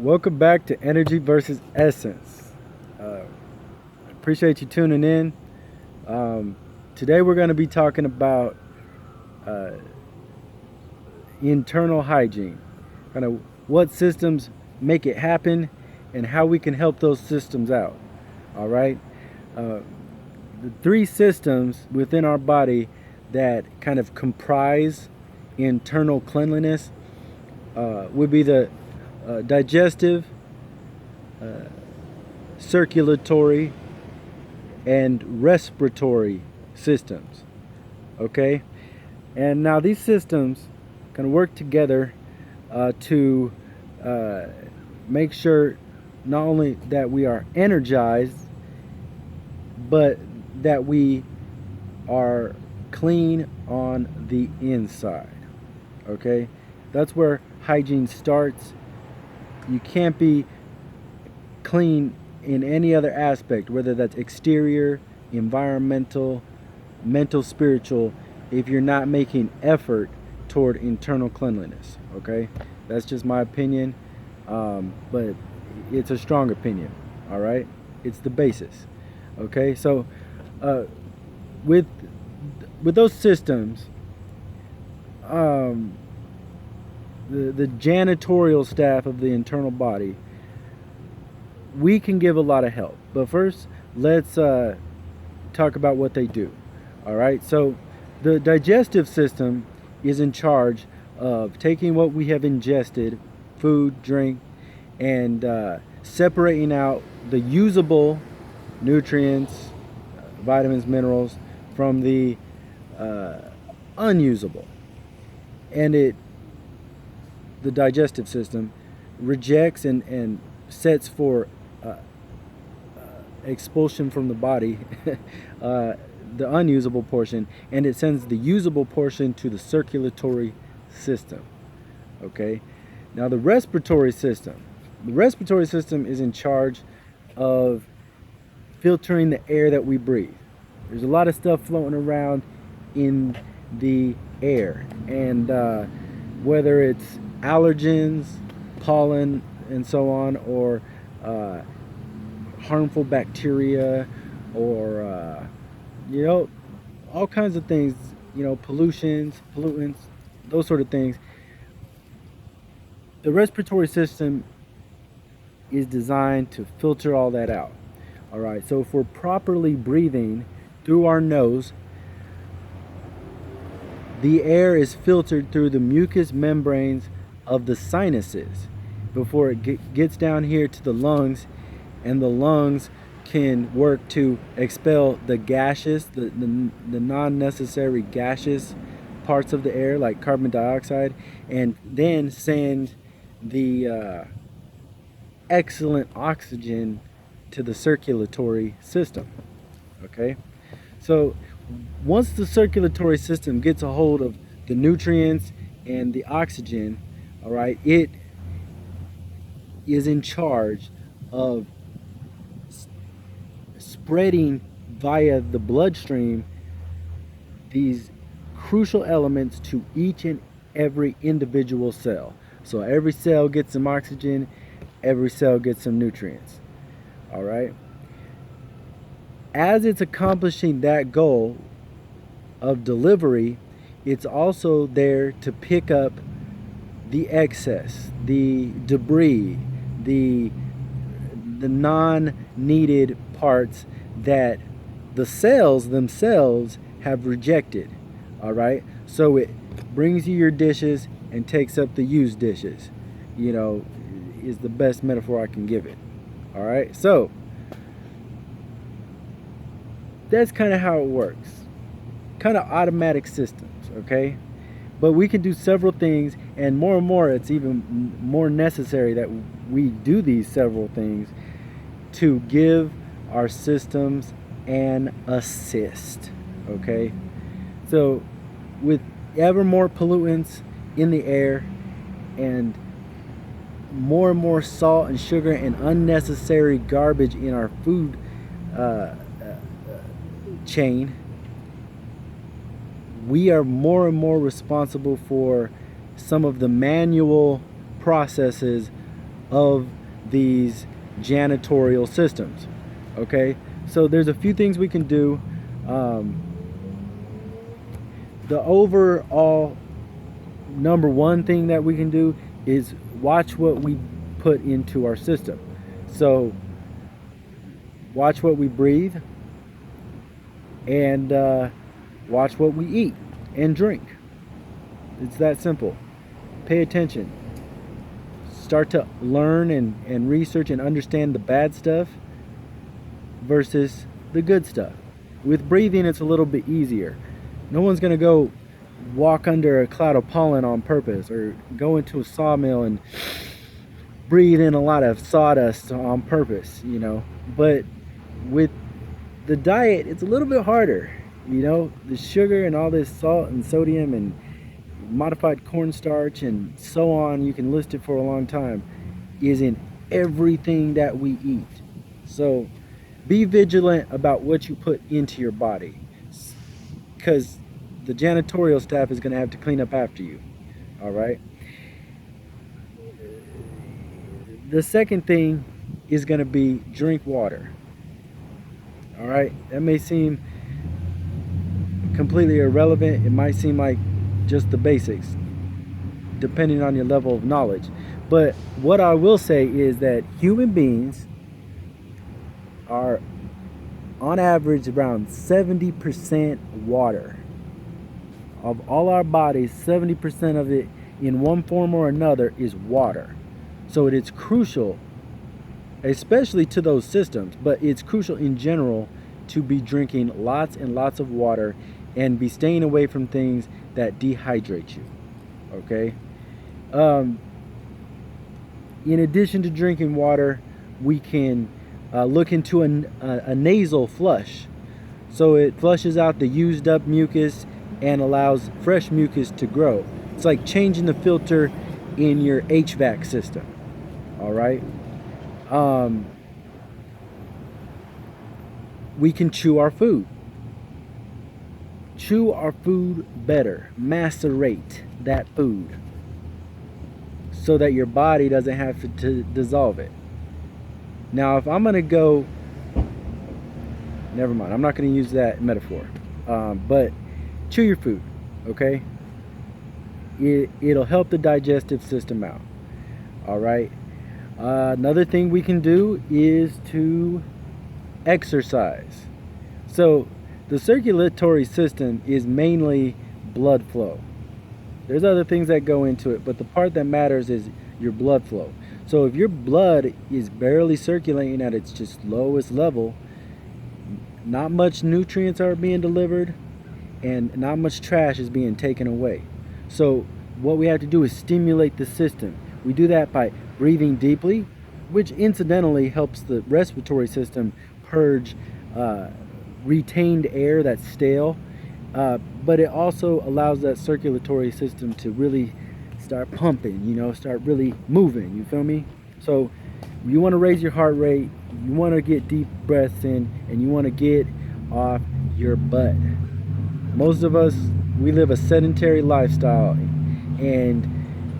Welcome back to Energy versus Essence. Appreciate you tuning in. Um, Today we're going to be talking about uh, internal hygiene, kind of what systems make it happen and how we can help those systems out. All right. Uh, the three systems within our body that kind of comprise internal cleanliness would be the digestive, uh, circulatory, and respiratory systems. Okay? And now these systems can work together to uh, make sure not only that we are energized, but that we are clean on the inside. Okay? That's where hygiene starts. You can't be clean in any other aspect, whether that's exterior, environmental, mental, spiritual, if you're not making effort toward internal cleanliness. Okay? That's just my opinion, but it's a strong opinion. All right? It's the basis. Okay? So, with those systems, um, the janitorial staff of the internal body, we can give a lot of help. But first, let's talk about what they do. All right. So, the digestive system is in charge of taking what we have ingested, food, drink, and separating out the usable nutrients, vitamins, minerals from the unusable. And the digestive system rejects and sets for expulsion from the body the unusable portion, and it sends the usable portion to the circulatory system. Okay? Now the respiratory system. The respiratory system is in charge of filtering the air that we breathe. There's a lot of stuff floating around in the air, and whether it's allergens, pollen, and so on, or harmful bacteria, or all kinds of things, pollutions, pollutants, those sort of things. The respiratory system is designed to filter all that out. All right, so if we're properly breathing through our nose, the air is filtered through the mucous membranes of the sinuses before it gets down here to the lungs, and the lungs can work to expel the gaseous, the non-necessary gaseous parts of the air, like carbon dioxide, and then send the excellent oxygen to the circulatory system. Okay? So once the circulatory system gets a hold of the nutrients and the oxygen, all right, it is in charge of spreading via the bloodstream these crucial elements to each and every individual cell. So every cell gets some oxygen, every cell gets some nutrients. All right? As it's accomplishing that goal of delivery, it's also there to pick up the excess, the debris, the non-needed parts that the cells themselves have rejected. All right? So it brings you your dishes and takes up the used dishes, is the best metaphor I can give it. All right? So that's kind of how it works. Kind of automatic systems, okay? But we can do several things, and more, it's even more necessary that we do these several things to give our systems an assist, okay? So with ever more pollutants in the air and more salt and sugar and unnecessary garbage in our food chain, we are more and more responsible for some of the manual processes of these janitorial systems. Okay, so there's a few things we can do. The overall number one thing that we can do is watch what we put into our system. So watch what we breathe, and watch what we eat and drink. It's that simple. Pay attention. Start to learn and research and understand the bad stuff versus the good stuff. With breathing, it's a little bit easier. No one's going to go walk under a cloud of pollen on purpose, or go into a sawmill and breathe in a lot of sawdust on purpose, you know. But with the diet, it's a little bit harder. You know, the sugar and all this salt and sodium and modified cornstarch and so on, you can list it for a long time, is in everything that we eat. So be vigilant about what you put into your body, because the janitorial staff is going to have to clean up after you. All right. The second thing is going to be drink water. All right. That may seem completely irrelevant. It might seem like just the basics, depending on your level of knowledge. But what I will say is that human beings are on average around 70% water. Of all our bodies, 70% of it in one form or another is water. So it is crucial, especially to those systems, but it's crucial in general to be drinking lots and lots of water and be staying away from things that dehydrate you. Okay? In addition to drinking water, we can look into a nasal flush. So it flushes out the used up mucus and allows fresh mucus to grow. It's like changing the filter in your HVAC system. All right. We can chew our food. Chew our food better. Macerate that food so that your body doesn't have to dissolve it. Now, if I'm going to go, never mind, I'm not going to use that metaphor, but chew your food, okay? It'll help the digestive system out, all right? Another thing we can do is to exercise. So the circulatory system is mainly blood flow. There's other things that go into it, but the part that matters is your blood flow. So if your blood is barely circulating at its just lowest level, not much nutrients are being delivered and not much trash is being taken away. So what we have to do is stimulate the system. We do that by breathing deeply, which incidentally helps the respiratory system purge retained air that's stale, but it also allows that circulatory system to really start pumping, you know, start really moving, you feel me? So you want to raise your heart rate, you want to get deep breaths in, and you want to get off your butt. Most of us, we live a sedentary lifestyle, and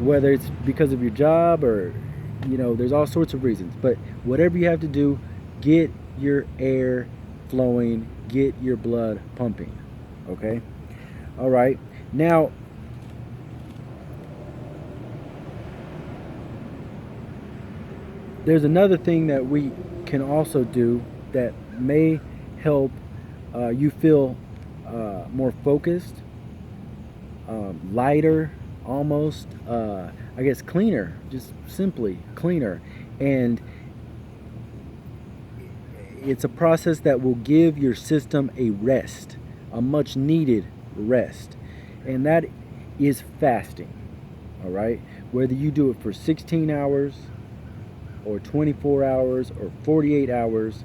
whether it's because of your job or, you know, there's all sorts of reasons, but whatever you have to do, get your air flowing, get your blood pumping. Okay? All right. Now, there's another thing that we can also do that may help you feel more focused, lighter, almost, I guess cleaner, just simply cleaner. And it's a process that will give your system a rest, a much needed rest. And that is fasting. All right? Whether you do it for 16 hours or 24 hours or 48 hours,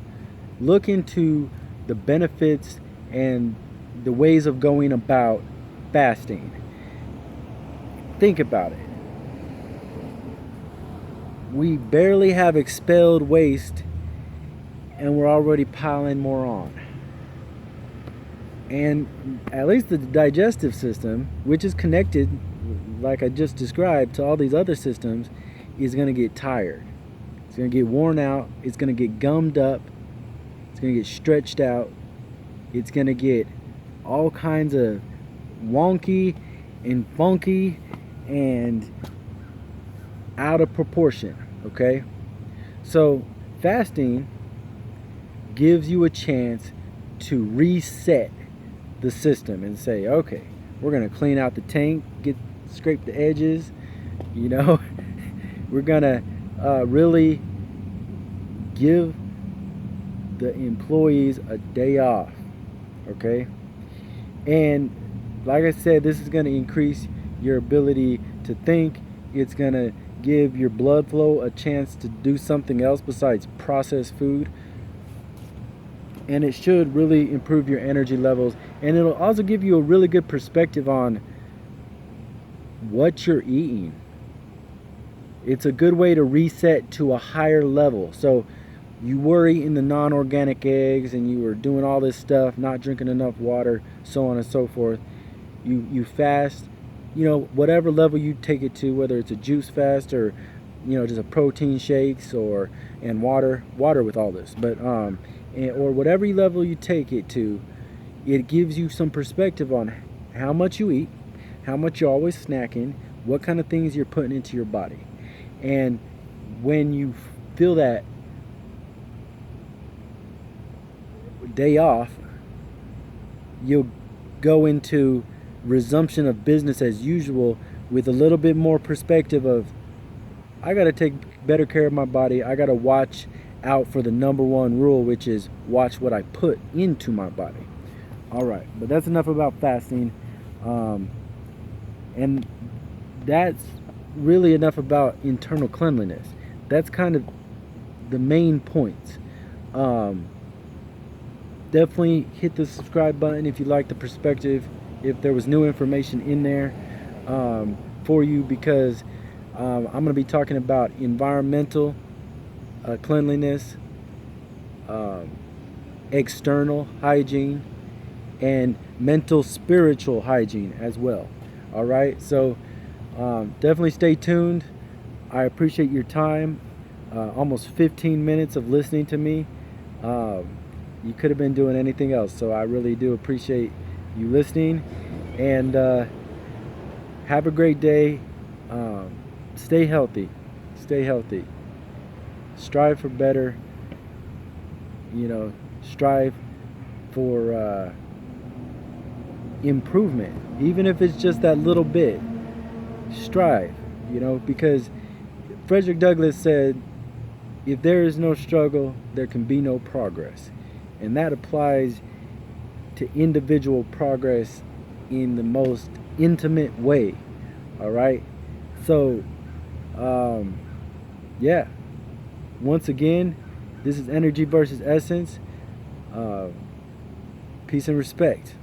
look into the benefits and the ways of going about fasting. Think about it. We barely have expelled waste and we're already piling more on. And at least the digestive system, which is connected, like I just described, to all these other systems, is going to get tired. It's going to get worn out. It's going to get gummed up. It's going to get stretched out. It's going to get all kinds of wonky and funky and out of proportion, okay? So fasting gives you a chance to reset the system and say, okay, we're going to clean out the tank, scrape the edges, you know. We're going to really give the employees a day off, okay? And like I said, this is going to increase your ability to think. It's going to give your blood flow a chance to do something else besides processed food. And it should really improve your energy levels. And it'll also give you a really good perspective on what you're eating. It's a good way to reset to a higher level. So you were eating the non-organic eggs and you were doing all this stuff, not drinking enough water, so on and so forth. You fast, you know, whatever level you take it to, whether it's a juice fast or, you know, just a protein shakes and water with all this. But or whatever level you take it to, it gives you some perspective on how much you eat, how much you're always snacking, what kind of things you're putting into your body. And when you feel that day off, you'll go into resumption of business as usual with a little bit more perspective of, I got to take better care of my body. I got to watch out for the number one rule, which is watch what I put into my body. All right, but that's enough about fasting. And that's really enough about internal cleanliness. That's kind of the main points. Definitely hit the subscribe button if you like the perspective, if there was new information in there for you, because I'm going to be talking about environmental cleanliness, external hygiene, and mental spiritual hygiene as well. All right, so definitely stay tuned. I appreciate your time. Almost 15 minutes of listening to me. You could have been doing anything else, so I really do appreciate you listening. And have a great day. Stay healthy. Stay healthy. Strive for better. You know, strive for improvement, even if it's just that little bit. Strive, you know, because Frederick Douglass said, if there is no struggle, there can be no progress. And that applies to individual progress in the most intimate way. All right, so yeah, once again, this is Energy versus Essence. Peace and respect.